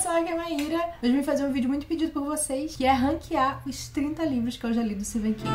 pessoal, aqui é a Maíra. Hoje eu vim fazer um vídeo muito pedido por vocês, que é ranquear os 30 livros que eu já li do Stephen King.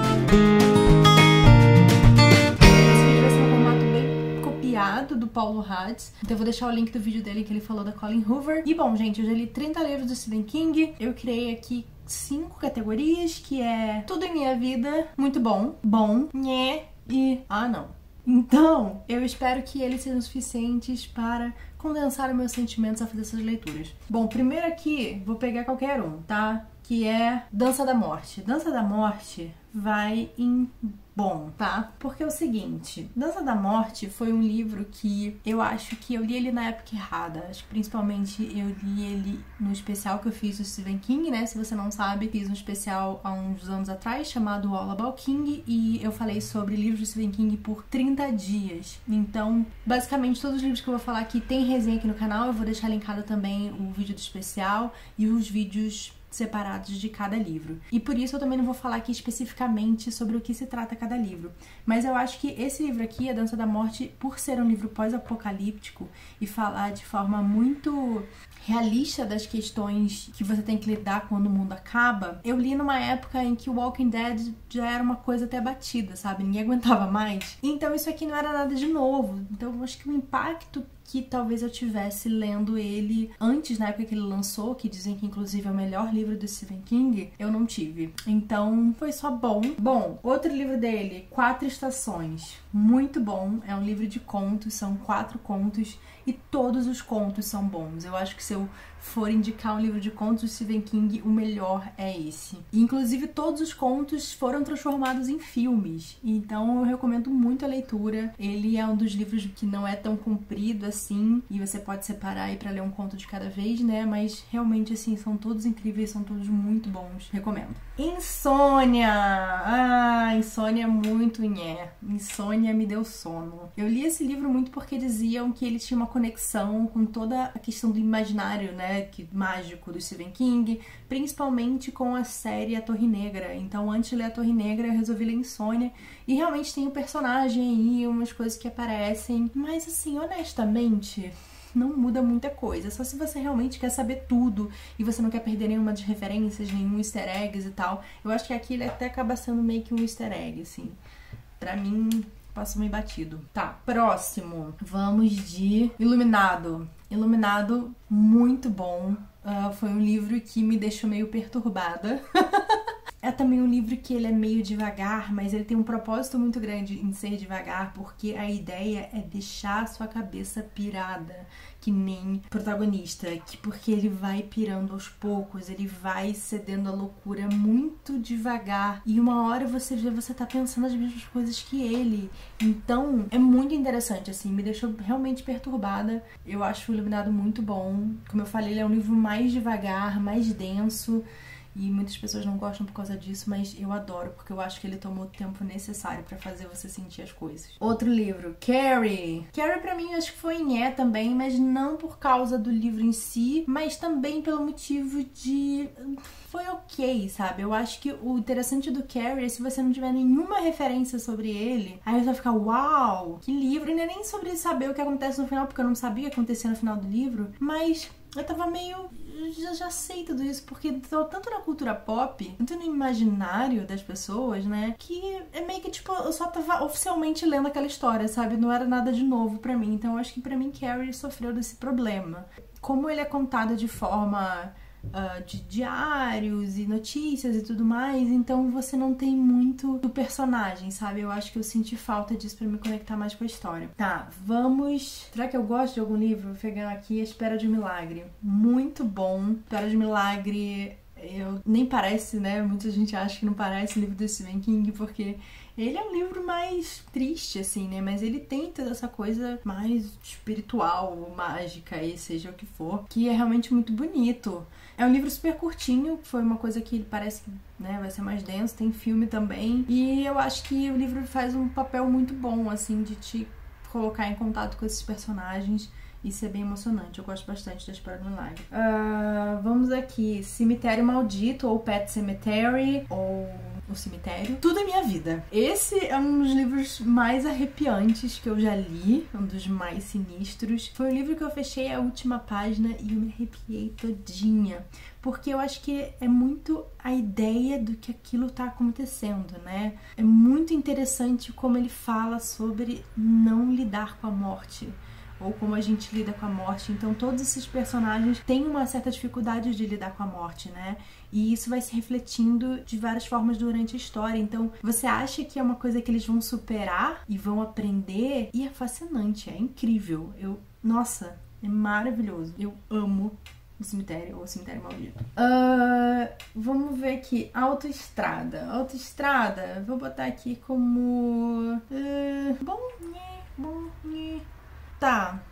Esse vídeo vai ser um formato bem copiado do Paulo Hatz, então eu vou deixar o link do vídeo dele que ele falou da Colleen Hoover. E bom, gente, eu já li 30 livros do Stephen King. Eu criei aqui 5 categorias, que é tudo em minha vida, muito bom, bom, nhé e não. Então, eu espero que eles sejam suficientes para condensar os meus sentimentos ao fazer essas leituras. Bom, primeiro aqui, vou pegar qualquer um, tá? Que é Dança da Morte. Dança da Morte vai em bom, tá? Porque é o seguinte, Dança da Morte foi um livro que eu acho que eu li ele na época errada. Acho que principalmente eu li ele no especial que eu fiz do Stephen King, né? Se você não sabe, fiz um especial há uns anos atrás chamado All About King e eu falei sobre livros do Stephen King por 30 dias. Então, basicamente, todos os livros que eu vou falar aqui tem resenha aqui no canal. Eu vou deixar linkado também o vídeo do especial e os vídeos separados de cada livro. E por isso eu também não vou falar aqui especificamente sobre o que se trata cada livro. Mas eu acho que esse livro aqui, A Dança da Morte, por ser um livro pós-apocalíptico e falar de forma muito realista das questões que você tem que lidar quando o mundo acaba, eu li numa época em que o Walking Dead já era uma coisa até batida, sabe? Ninguém aguentava mais. Então isso aqui não era nada de novo. Então eu acho que o impacto que talvez eu tivesse lendo ele antes, na época que ele lançou, que dizem que inclusive é o melhor livro do Stephen King, eu não tive. Então foi só bom. Bom, outro livro dele, 4 Estações. Muito bom. É um livro de contos, são 4 contos e todos os contos são bons. Eu acho que se eu for indicar um livro de contos do Stephen King, o melhor é esse. E, inclusive, todos os contos foram transformados em filmes. Então, eu recomendo muito a leitura. Ele é um dos livros que não é tão comprido assim, e você pode separar aí pra ler um conto de cada vez, né? Mas, realmente, assim, são todos incríveis, são todos muito bons. Recomendo. Insônia! Insônia é muito nhé. Insônia me deu sono. Eu li esse livro muito porque diziam que ele tinha uma conexão com toda a questão do imaginário, né? Mágico do Stephen King, principalmente com a série A Torre Negra. Então, antes de ler A Torre Negra, eu resolvi ler Insônia. E realmente tem um personagem aí, umas coisas que aparecem. Mas, assim, honestamente, não muda muita coisa. Só se você realmente quer saber tudo e você não quer perder nenhuma das referências, nenhum easter eggs e tal. Eu acho que aqui ele até acaba sendo meio que um easter egg, assim. Pra mim, passa meio batido. Tá, próximo. Vamos de Iluminado. Iluminado, muito bom. Foi um livro que me deixou meio perturbada. É também um livro que ele é meio devagar, mas ele tem um propósito muito grande em ser devagar, porque a ideia é deixar a sua cabeça pirada, que nem protagonista, porque ele vai pirando aos poucos, ele vai cedendo à loucura muito devagar, e uma hora você vê, você tá pensando as mesmas coisas que ele. Então, é muito interessante, assim, me deixou realmente perturbada. Eu acho o Iluminado muito bom. Como eu falei, ele é um livro mais devagar, mais denso, e muitas pessoas não gostam por causa disso, mas eu adoro, porque eu acho que ele tomou o tempo necessário pra fazer você sentir as coisas. Outro livro, Carrie. Carrie pra mim acho que foi nhé também, mas não por causa do livro em si, mas também pelo motivo de... foi ok, sabe? Eu acho que o interessante do Carrie é se você não tiver nenhuma referência sobre ele, aí você vai ficar, uau, que livro! E não é nem sobre saber o que acontece no final, porque eu não sabia o que acontecia no final do livro, mas eu tava meio... já sei tudo isso, porque tanto na cultura pop, tanto no imaginário das pessoas, né, que é meio que, tipo, eu só tava oficialmente lendo aquela história, sabe? Não era nada de novo pra mim. Então eu acho que pra mim Carrie sofreu desse problema. Como ele é contado de forma... de diários e notícias e tudo mais, então você não tem muito do personagem, sabe? Eu acho que eu senti falta disso pra me conectar mais com a história. Tá, vamos... Será que eu gosto de algum livro? Vou pegar aqui A Espera de um Milagre. Muito bom. Espera de um Milagre... nem parece, né? Muita gente acha que não parece o livro do Stephen King, porque ele é um livro mais triste, assim, né? Mas ele tem toda essa coisa mais espiritual, mágica, e seja o que for, que é realmente muito bonito. É um livro super curtinho, foi uma coisa que parece que, né, vai ser mais denso, tem filme também. E eu acho que o livro faz um papel muito bom, assim, de te colocar em contato com esses personagens. Isso é bem emocionante, eu gosto bastante da Espera do Milagre. Vamos aqui, Cemitério Maldito, ou Pet Cemetery, ou O Cemitério. Tudo é Minha Vida. Esse é um dos livros mais arrepiantes que eu já li, um dos mais sinistros. Foi o livro que eu fechei a última página e eu me arrepiei todinha. Porque eu acho que é muito a ideia do que aquilo tá acontecendo, né? É muito interessante como ele fala sobre não lidar com a morte, ou como a gente lida com a morte. Então todos esses personagens têm uma certa dificuldade de lidar com a morte, né? E isso vai se refletindo de várias formas durante a história. Então você acha que é uma coisa que eles vão superar e vão aprender, e é fascinante, é incrível. Nossa, é maravilhoso. Eu amo O Cemitério, ou O Cemitério Maldito. Vamos ver aqui. Autoestrada. Autoestrada, vou botar aqui como... Tá,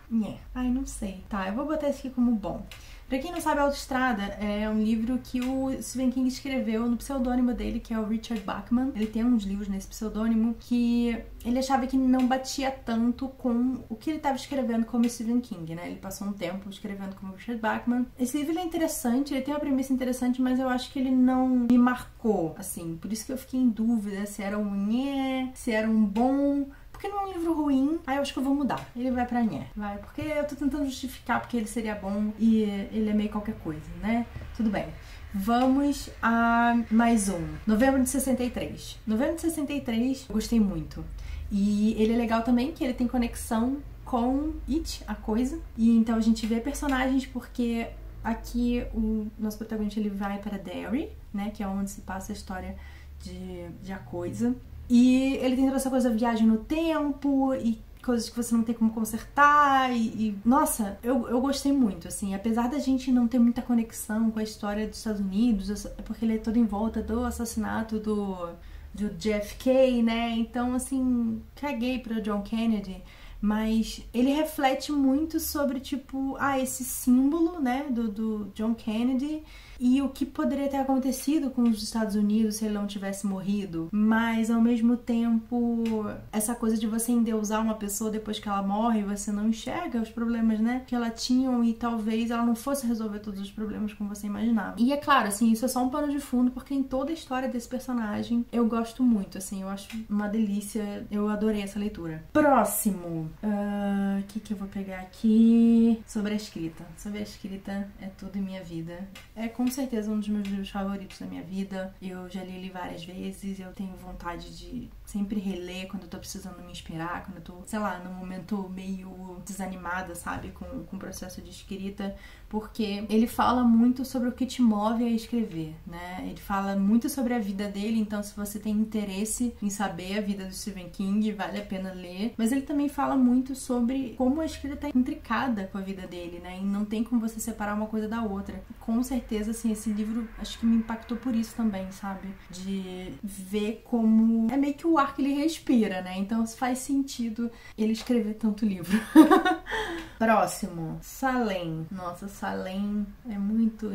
ai, não sei. Tá, eu vou botar esse aqui como bom. Pra quem não sabe, Autoestrada é um livro que o Stephen King escreveu no pseudônimo dele, que é o Richard Bachman. Ele tem uns livros nesse pseudônimo que ele achava que não batia tanto com o que ele estava escrevendo como Stephen King, né? Ele passou um tempo escrevendo como Richard Bachman. Esse livro é interessante, ele tem uma premissa interessante, mas eu acho que ele não me marcou, assim. Por isso que eu fiquei em dúvida se era se era um bom... Porque não é um livro ruim, aí eu acho que eu vou mudar. Ele vai pra nhé. Vai, porque eu tô tentando justificar porque ele seria bom e ele é meio qualquer coisa, né? Tudo bem. Vamos a mais um. Novembro de 63. Novembro de 63, eu gostei muito. E ele é legal também, que ele tem conexão com It, a coisa. E então a gente vê personagens porque aqui o nosso protagonista ele vai para Derry, né? Que é onde se passa a história de A Coisa. E ele tem toda essa coisa, viagem no tempo e coisas que você não tem como consertar nossa, eu gostei muito, assim, apesar da gente não ter muita conexão com a história dos Estados Unidos, porque ele é todo em volta do assassinato do JFK, né, então, assim, caguei pra John Kennedy, mas ele reflete muito sobre, tipo, esse símbolo, né, do John Kennedy e o que poderia ter acontecido com os Estados Unidos se ele não tivesse morrido. Mas, ao mesmo tempo, essa coisa de você endeusar uma pessoa depois que ela morre, você não enxerga os problemas, né, que ela tinha e talvez ela não fosse resolver todos os problemas como você imaginava. E é claro, assim, isso é só um pano de fundo, porque em toda a história desse personagem eu gosto muito, assim, eu acho uma delícia, eu adorei essa leitura. Próximo. O que eu vou pegar aqui? Sobre a escrita. Sobre a escrita é tudo em minha vida. É com certeza um dos meus livros favoritos da minha vida. Eu já li ele várias vezes. Eu tenho vontade de sempre reler quando eu tô precisando me inspirar, quando eu tô, sei lá, num momento meio desanimada, sabe? Com o processo de escrita. Porque ele fala muito sobre o que te move a escrever, né? Ele fala muito sobre a vida dele, então se você tem interesse em saber a vida do Stephen King, vale a pena ler. Mas ele também fala muito sobre como a escrita tá intricada com a vida dele, né? E não tem como você separar uma coisa da outra. Com certeza, assim, esse livro acho que me impactou por isso também, sabe? De ver como... é meio que o ar que ele respira, né? Então faz sentido ele escrever tanto livro. Próximo. Salem. Nossa, Salem é muito...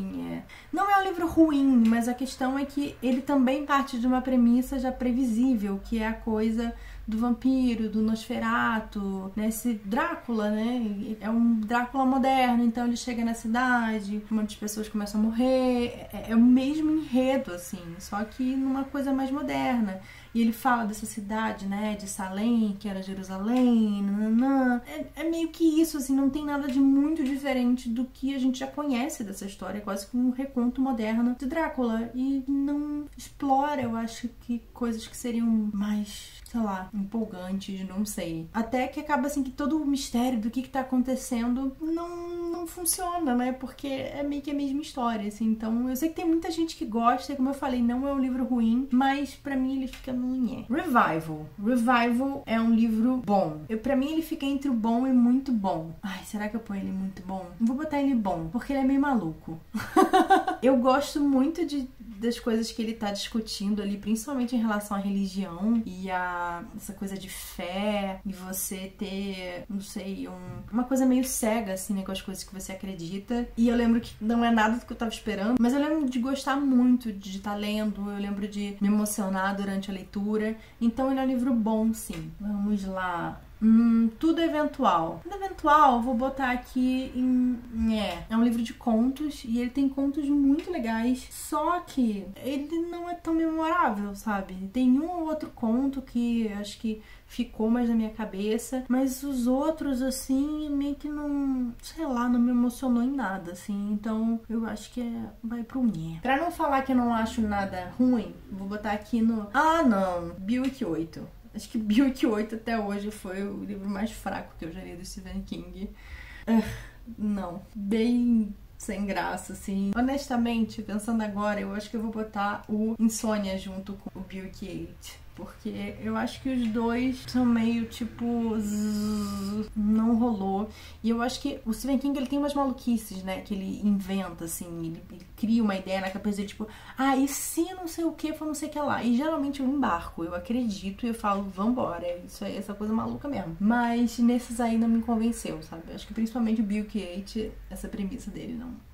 Não é um livro ruim, mas a questão é que ele também parte de uma premissa já previsível, que é a coisa do vampiro, do Nosferatu, né? Esse Drácula, né? É um Drácula moderno, então ele chega na cidade, um monte de pessoas começam a morrer. É o mesmo enredo, assim, só que numa coisa mais moderna. E ele fala dessa cidade, né, de Salem, que era Jerusalém, nananã. É meio que isso, assim, não tem nada de muito diferente do que a gente já conhece dessa história, quase que um reconto moderno de Drácula. E não explora, eu acho, que coisas que seriam mais, sei lá, empolgantes, não sei. Até que acaba, assim, que todo o mistério do que tá acontecendo não funciona, né, porque é meio que a mesma história, assim. Então, eu sei que tem muita gente que gosta, e como eu falei, não é um livro ruim, mas pra mim ele fica no nhé. Revival. Revival é um livro bom. Pra mim ele fica entre o bom e muito bom. Ai, será que eu ponho ele muito bom? Não vou botar ele bom, porque ele é meio maluco. Eu gosto muito das coisas que ele tá discutindo ali, principalmente em relação à religião e a essa coisa de fé e você ter, não sei, uma coisa meio cega, assim, né, com as coisas que você acredita. E eu lembro que não é nada do que eu tava esperando, mas eu lembro de gostar muito de estar lendo, eu lembro de me emocionar durante a leitura. Então ele é um livro bom, sim. Vamos lá. Tudo Eventual. Tudo Eventual, vou botar aqui é um livro de contos e ele tem contos muito legais, só que ele não é tão memorável, sabe? Tem um ou outro conto que acho que ficou mais na minha cabeça, mas os outros, assim, meio que não, sei lá, não me emocionou em nada, assim, então eu acho que vai pro nhé. Pra não falar que eu não acho nada ruim, vou botar aqui no... Buick 8. Acho que Buick 8 até hoje foi o livro mais fraco que eu já li do Stephen King. Não. Bem sem graça, assim. Honestamente, pensando agora, eu acho que eu vou botar o Insônia junto com o Buick 8. Porque eu acho que os dois são meio tipo... não rolou. E eu acho que o Stephen King, ele tem umas maluquices, né? Que ele inventa, assim. Ele cria uma ideia na cabeça dele, tipo... e se não sei o que for não sei o que lá. E geralmente eu embarco, eu acredito e eu falo, vambora. Isso aí, essa coisa maluca mesmo. Mas nesses aí não me convenceu, sabe? Acho que principalmente o Buick 8, essa premissa dele não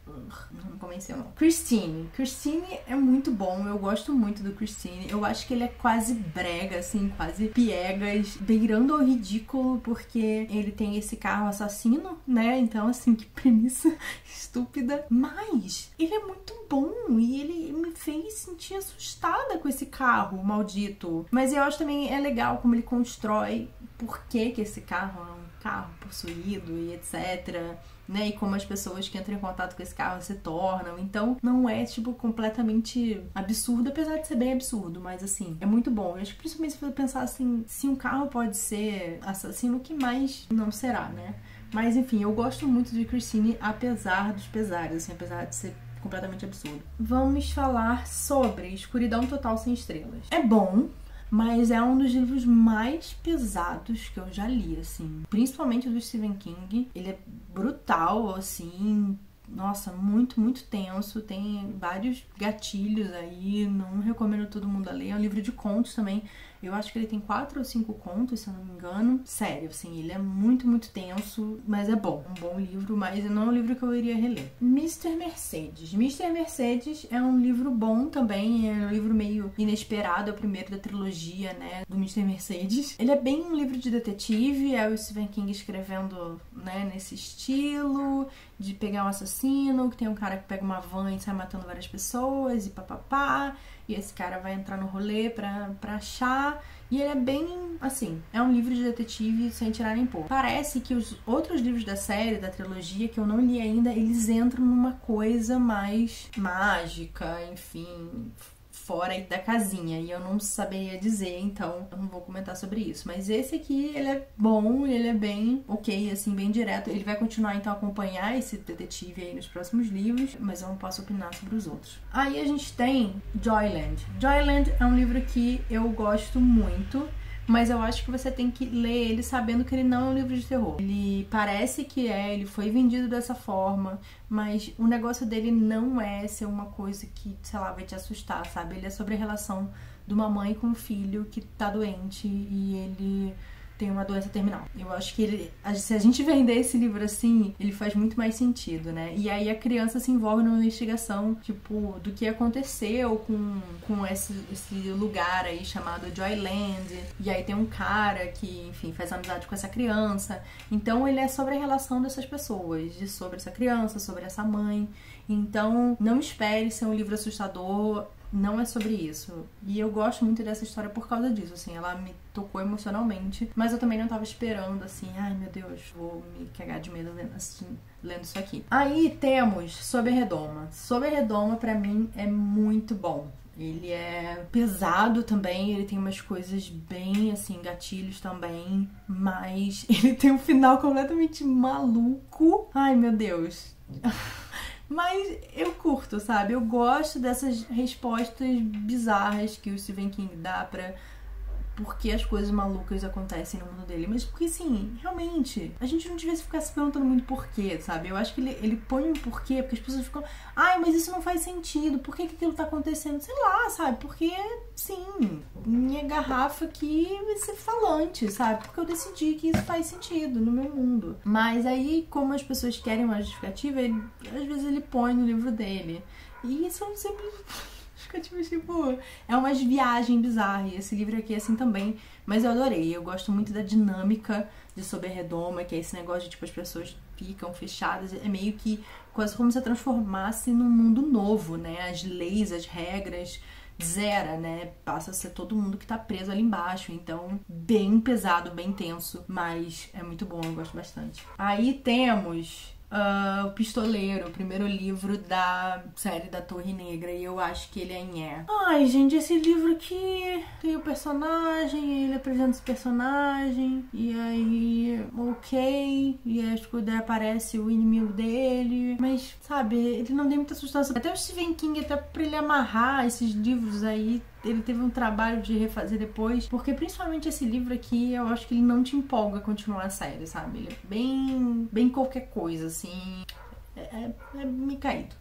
me convenceu, não. Christine é muito bom, eu gosto muito do Christine. Eu acho que ele é quase brega, assim, quase piegas, beirando ao ridículo, porque ele tem esse carro assassino, né? Então, assim, que premissa estúpida. Mas ele é muito bom e ele me fez sentir assustada com esse carro maldito. Mas eu acho também é legal como ele constrói por que esse carro é um carro possuído e etc., né, e como as pessoas que entram em contato com esse carro se tornam. Então não é, tipo, completamente absurdo, apesar de ser bem absurdo, mas assim, é muito bom. Eu acho que principalmente se você pensar assim, se um carro pode ser assassino, o que mais não será, né? Mas enfim, eu gosto muito de Christine, apesar dos pesares, assim, apesar de ser completamente absurdo. Vamos falar sobre Escuridão Total Sem Estrelas. É bom, mas é um dos livros mais pesados que eu já li, assim. Principalmente do Stephen King. Ele é brutal, assim. Nossa, muito, muito tenso. Tem vários gatilhos aí. Não recomendo todo mundo a ler. É um livro de contos também. Eu acho que ele tem 4 ou 5 contos, se eu não me engano. Sério, assim, ele é muito, muito tenso, mas é bom. Um bom livro, mas não é um livro que eu iria reler. Mr. Mercedes. Mr. Mercedes é um livro bom também. É um livro meio inesperado. É o primeiro da trilogia, né, do Mr. Mercedes. Ele é bem um livro de detetive. É o Stephen King escrevendo, né, nesse estilo de pegar um assassino, que tem um cara que pega uma van e sai matando várias pessoas e papapá. E esse cara vai entrar no rolê pra achar. E ele é bem, assim, é um livro de detetive sem tirar nem pôr. Parece que os outros livros da série, da trilogia, que eu não li ainda, eles entram numa coisa mais mágica, enfim, fora da casinha, e eu não saberia dizer, então eu não vou comentar sobre isso. Mas esse aqui, ele é bom, ele é bem ok, assim, bem direto. Ele vai continuar, então, a acompanhar esse detetive aí nos próximos livros, mas eu não posso opinar sobre os outros. Aí a gente tem Joyland. Joyland é um livro que eu gosto muito, mas eu acho que você tem que ler ele sabendo que ele não é um livro de terror. Ele parece que ele foi vendido dessa forma, mas o negócio dele não é ser uma coisa que, sei lá, vai te assustar, sabe? Ele é sobre a relação de uma mãe com um filho que tá doente e ele tem uma doença terminal. Eu acho que se a gente vender esse livro assim, ele faz muito mais sentido, né? E aí a criança se envolve numa investigação, tipo, do que aconteceu com esse lugar aí chamado Joyland. E aí tem um cara que, enfim, faz amizade com essa criança. Então ele é sobre a relação dessas pessoas, sobre essa criança, sobre essa mãe. Então não espere ser um livro assustador. Não é sobre isso. E eu gosto muito dessa história por causa disso, assim. Ela me tocou emocionalmente. Mas eu também não tava esperando, assim, ai meu Deus, vou me cagar de medo lendo isso aqui. Aí temos Sob a Redoma. Sob a Redoma, pra mim, é muito bom. Ele é pesado também, ele tem umas coisas bem, assim, gatilhos também. Mas ele tem um final completamente maluco. Ai, meu Deus. Mas eu curto, sabe? Eu gosto dessas respostas bizarras que o Stephen King dá pra porque as coisas malucas acontecem no mundo dele. Mas porque, assim, realmente, a gente não devia ficar se perguntando muito porquê, sabe? Eu acho que ele põe um porquê, porque as pessoas ficam... Ai, mas isso não faz sentido. Por que aquilo tá acontecendo? Sei lá, sabe? Porque, sim, minha garrafa aqui vai ser falante, sabe? Porque eu decidi que isso faz sentido no meu mundo. Mas aí, como as pessoas querem uma justificativa, às vezes ele põe no livro dele. E isso sempre... Fica tipo, é umas viagens bizarras. E esse livro aqui é assim também, mas eu adorei. Eu gosto muito da dinâmica de Sob a Redoma, que é esse negócio de tipo, as pessoas ficam fechadas. É meio que quase como se transformasse num mundo novo, né? As leis, as regras zera, né? Passa a ser todo mundo que tá preso ali embaixo. Então, bem pesado, bem tenso, mas é muito bom, eu gosto bastante. Aí temos O Pistoleiro, o primeiro livro da série da Torre Negra, e eu acho que ele é nhé. Ai, gente, esse livro aqui tem o personagem, ele apresenta esse personagem, e aí, ok, e acho que daí aparece o inimigo dele, mas, sabe, ele não tem muita substância. Até o Stephen King, até pra ele amarrar esses livros aí, ele teve um trabalho de refazer depois, porque principalmente esse livro aqui, eu acho que ele não te empolga a continuar a série, sabe? Ele é bem qualquer coisa, assim, é meio caído.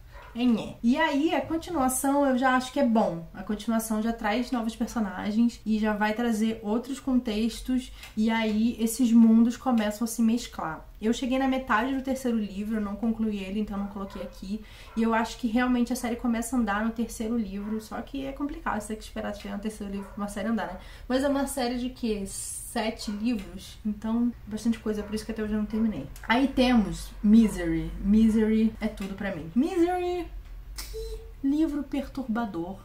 E aí, a continuação eu já acho que é bom. A continuação já traz novos personagens e já vai trazer outros contextos, e aí esses mundos começam a se mesclar. Eu cheguei na metade do terceiro livro, eu não concluí ele, então não coloquei aqui. E eu acho que realmente a série começa a andar no terceiro livro, só que é complicado, você tem que esperar chegar no terceiro livro pra uma série andar, né? Mas é uma série de quê? 7 livros, então bastante coisa, por isso que até hoje eu não terminei. Aí temos Misery. Misery é tudo pra mim. Misery, que livro perturbador.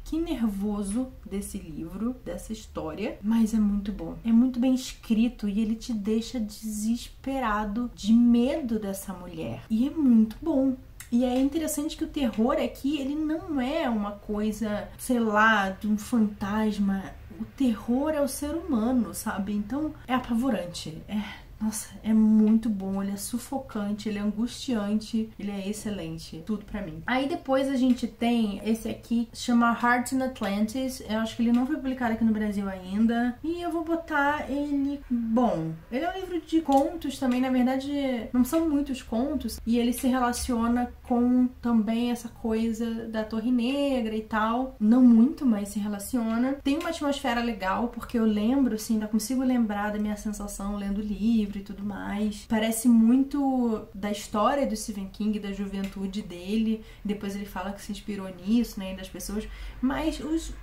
Que nervoso desse livro, dessa história, mas é muito bom. É muito bem escrito e ele te deixa desesperado de medo dessa mulher. E é muito bom. E é interessante que o terror aqui, ele não é uma coisa, sei lá, de um fantasma. O terror é o ser humano, sabe? Então é apavorante. Nossa, é muito bom, ele é sufocante, ele é angustiante, ele é excelente, tudo pra mim. Aí depois a gente tem esse aqui, chama Heart in Atlantis, eu acho que ele não foi publicado aqui no Brasil ainda, e eu vou botar ele... Bom, ele é um livro de contos também, na verdade não são muitos contos, e ele se relaciona com também essa coisa da Torre Negra e tal, não muito, mas se relaciona. Tem uma atmosfera legal, porque eu lembro, assim, ainda consigo lembrar da minha sensação lendo o livro e tudo mais. Parece muito da história do Stephen King, da juventude dele. Depois ele fala que se inspirou nisso, né, das pessoas. Mas os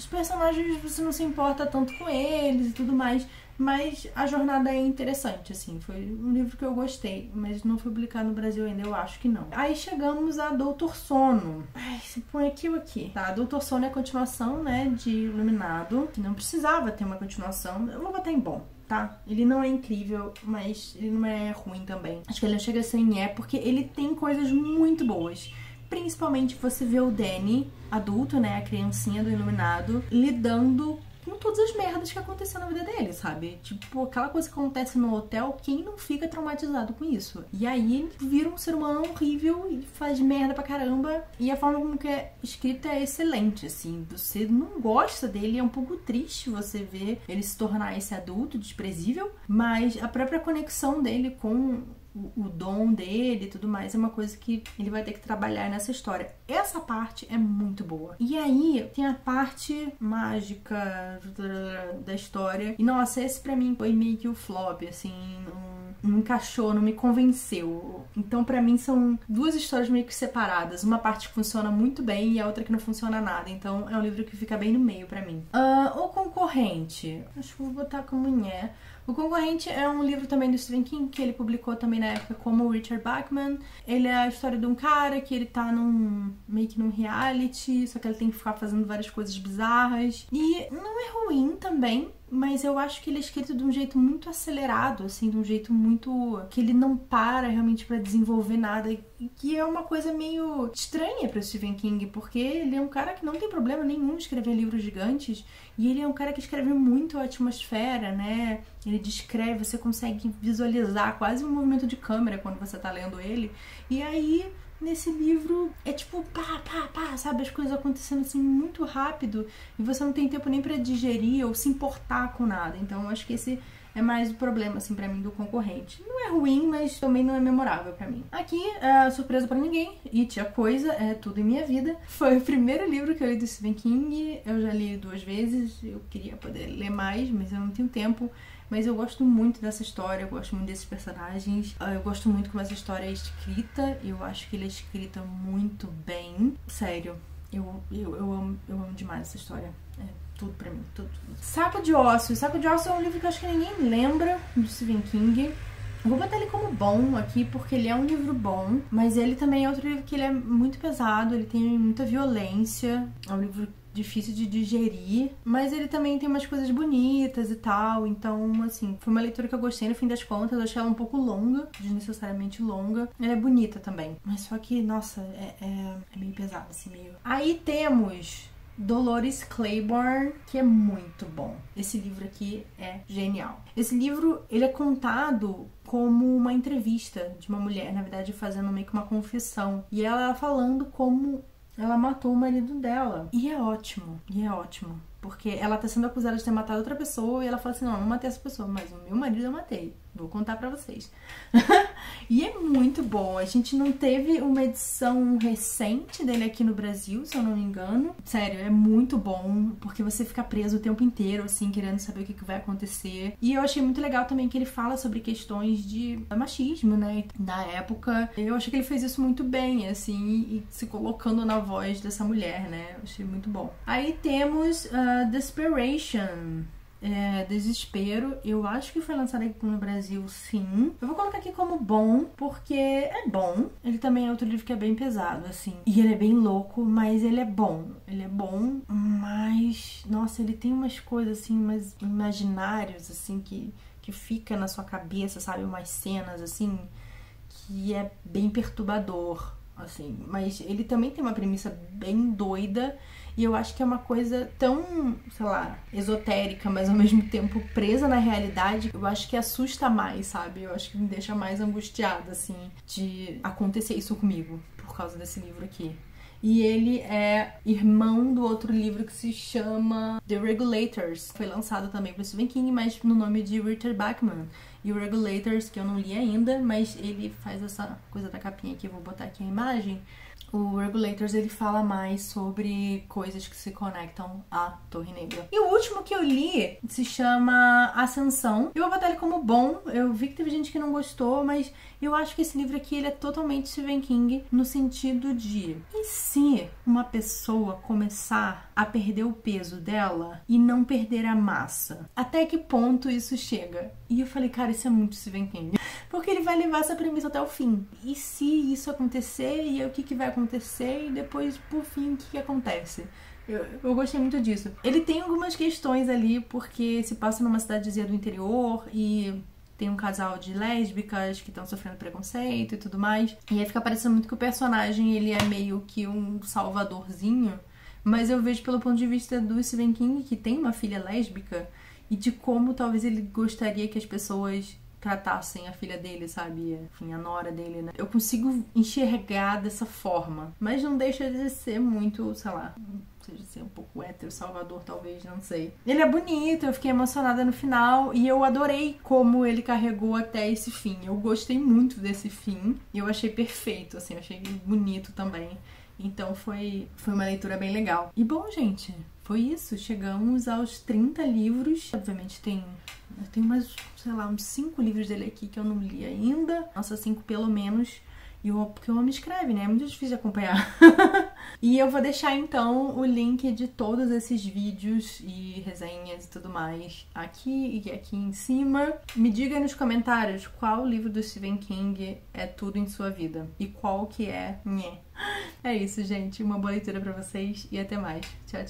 personagens, você não se importa tanto com eles e tudo mais. Mas a jornada é interessante, assim. Foi um livro que eu gostei, mas não foi publicado no Brasil ainda, eu acho que não. Aí chegamos a Doutor Sono. Ai, se põe aqui ou aqui. Tá, Doutor Sono é a continuação, né, de Iluminado, que não precisava ter uma continuação. Eu vou botar em bom. Tá? Ele não é incrível, mas ele não é ruim também. Acho que ele não chega a ser porque ele tem coisas muito boas. Principalmente você vê o Danny, adulto, né, a criancinha do Iluminado, lidando com todas as merdas que aconteceu na vida dele, sabe? Tipo, aquela coisa que acontece no hotel, quem não fica traumatizado com isso? E aí ele vira um ser humano horrível e faz merda pra caramba. E a forma como que é escrita é excelente, assim. Você não gosta dele, é um pouco triste você ver ele se tornar esse adulto desprezível, mas a própria conexão dele com o dom dele e tudo mais é uma coisa que ele vai ter que trabalhar nessa história. Essa parte é muito boa. E aí tem a parte mágica da história. E nossa, esse pra mim foi meio que o flop, assim, não encaixou, não me convenceu. Então pra mim são duas histórias meio que separadas. Uma parte que funciona muito bem e a outra que não funciona nada. Então é um livro que fica bem no meio pra mim. O Concorrente, acho que vou botar como nhé. O Concorrente é um livro também do Stephen King, que ele publicou também na época como o Richard Bachman. Ele é a história de um cara que ele tá meio que num reality, só que ele tem que ficar fazendo várias coisas bizarras. E não é ruim também, mas eu acho que ele é escrito de um jeito muito acelerado, assim, de um jeito muito... que ele não para realmente pra desenvolver nada, que é uma coisa meio estranha pra Stephen King, porque ele é um cara que não tem problema nenhum de escrever livros gigantes, e ele é um cara que escreve muito a atmosfera, né? Ele descreve, você consegue visualizar quase um movimento de câmera quando você tá lendo ele, e aí... Nesse livro é tipo pá, sabe? As coisas acontecendo assim muito rápido e você não tem tempo nem pra digerir ou se importar com nada. Então eu acho que esse é mais o problema, assim, pra mim do Concorrente. Não é ruim, mas também não é memorável pra mim. Aqui, surpresa pra ninguém, It, a Coisa, é tudo em minha vida. Foi o primeiro livro que eu li do Stephen King. Eu já li 2 vezes, eu queria poder ler mais, mas eu não tenho tempo. Mas eu gosto muito dessa história, eu gosto muito desses personagens. Eu gosto muito como essa história é escrita. Eu acho que ele é escrita muito bem. Sério, Eu amo demais essa história. É tudo pra mim, tudo. Saco de Ossos. Saco de Ossos é um livro que eu acho que ninguém lembra do Stephen King. Eu vou botar ele como bom aqui, porque ele é um livro bom, mas ele também é outro livro que ele é muito pesado, ele tem muita violência, é um livro difícil de digerir, mas ele também tem umas coisas bonitas e tal, então, assim, foi uma leitura que eu gostei no fim das contas. Eu achei ela um pouco longa, desnecessariamente longa. Ela é bonita também, mas só que, nossa, é meio pesado, assim, meio... Aí temos Dolores Claiborne, que é muito bom. Esse livro aqui é genial. Esse livro, ele é contado como uma entrevista de uma mulher, na verdade, fazendo meio que uma confissão. E ela falando como ela matou o marido dela. E é ótimo, porque ela tá sendo acusada de ter matado outra pessoa e ela fala assim, não, eu não matei essa pessoa, mas o meu marido eu matei. Vou contar pra vocês. E é muito bom. A gente não teve uma edição recente dele aqui no Brasil, se eu não me engano. Sério, é muito bom, porque você fica preso o tempo inteiro, assim, querendo saber o que vai acontecer. E eu achei muito legal também que ele fala sobre questões de machismo, né, da época. Eu achei que ele fez isso muito bem, assim, e se colocando na voz dessa mulher, né. Eu achei muito bom. Aí temos Desperation. Desespero. Eu acho que foi lançado aqui no Brasil, sim. Eu vou colocar aqui como bom, porque é bom. Ele também é outro livro que é bem pesado, assim. E ele é bem louco, mas ele é bom. Ele é bom, mas... Nossa, ele tem umas coisas, assim, umas imaginários, assim, que fica na sua cabeça, sabe? Umas cenas, assim, que é bem perturbador, assim. Mas ele também tem uma premissa bem doida. E eu acho que é uma coisa tão, sei lá, esotérica, mas ao mesmo tempo presa na realidade. Eu acho que assusta mais, sabe? Eu acho que me deixa mais angustiada, assim, de acontecer isso comigo, por causa desse livro aqui. E ele é irmão do outro livro que se chama The Regulators. Foi lançado também por Stephen King, mas no nome de Richard Bachman. E o Regulators, que eu não li ainda, mas ele faz essa coisa da capinha aqui, eu vou botar aqui a imagem. O Regulators, ele fala mais sobre coisas que se conectam à Torre Negra. E o último que eu li se chama Ascensão. Eu vou botar ele como bom. Eu vi que teve gente que não gostou, mas eu acho que esse livro aqui, ele é totalmente Stephen King, no sentido de... E se uma pessoa começar a perder o peso dela e não perder a massa? Até que ponto isso chega? E eu falei, cara, isso é muito Stephen King. Porque ele vai levar essa premissa até o fim. E se isso acontecer, e aí o que vai acontecer, e depois, por fim, o que acontece? Eu gostei muito disso. Ele tem algumas questões ali, porque se passa numa cidadezinha do interior e tem um casal de lésbicas que estão sofrendo preconceito e tudo mais. E aí fica parecendo muito que o personagem, ele é meio que um salvadorzinho. Mas eu vejo pelo ponto de vista do Stephen King, que tem uma filha lésbica, e de como talvez ele gostaria que as pessoas tratassem a filha dele, sabe? Enfim, a nora dele, né? Eu consigo enxergar dessa forma, mas não deixa de ser muito, sei lá, seja ser um pouco hétero, Salvador, talvez, não sei. Ele é bonito, eu fiquei emocionada no final e eu adorei como ele carregou até esse fim. Eu gostei muito desse fim e eu achei perfeito, assim, eu achei bonito também. Então foi uma leitura bem legal. E bom, gente, foi isso. Chegamos aos 30 livros. Obviamente eu tenho mais, sei lá, uns 5 livros dele aqui que eu não li ainda. Nossa, 5 pelo menos. Porque o homem escreve, né? É muito difícil de acompanhar. E eu vou deixar, então, o link de todos esses vídeos e resenhas e tudo mais aqui e aqui em cima. Me diga aí nos comentários qual livro do Stephen King é tudo em sua vida. E qual que é nhé. É isso, gente. Uma boa leitura pra vocês e até mais. Tchau, tchau.